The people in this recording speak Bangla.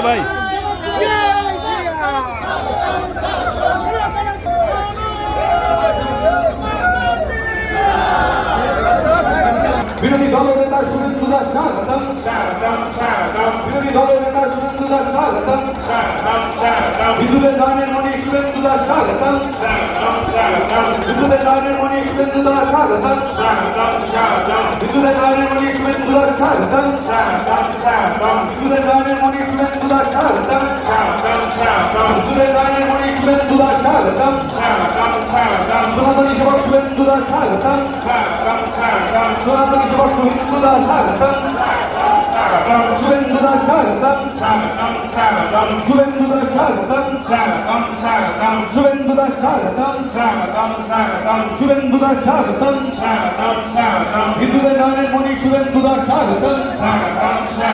ভাই বিরোধী দলের নেতা শুভেন্দু দাস স্বাগতম বিরোধী দলের নেতা শুভেন্দু দাস স্বাগতম বিদ্যুতের দানের মণি শুভেন্দু দাস স্বাগতম বিদ্যুতের দানের মণি শুভেন্দু দাস স্বাগতম বিদ্যুতের দানের মণি শুভেন্দু দাস স্বাগতম বিদ্যুতের দানের মণি শুভেন্দু দাস স্বাগতম বিদ্যুতের দানের মণি শুভেন্দু দাস স্বাগতম সনাতনী সেবক শুভেন্দু দাস স্বাগতম সনাতনী সেবক শুভেন্দু দাস স্বাগতম শুভেন্দু দাস স্বাগতম শুভেন্দু দাস স্বাগতম শুভেন্দু দাস স্বাগতম শুভেন্দু দাস স্বাগতম হিন্দুদের গানের মণি শুভেন্দু দাস স্বাগতম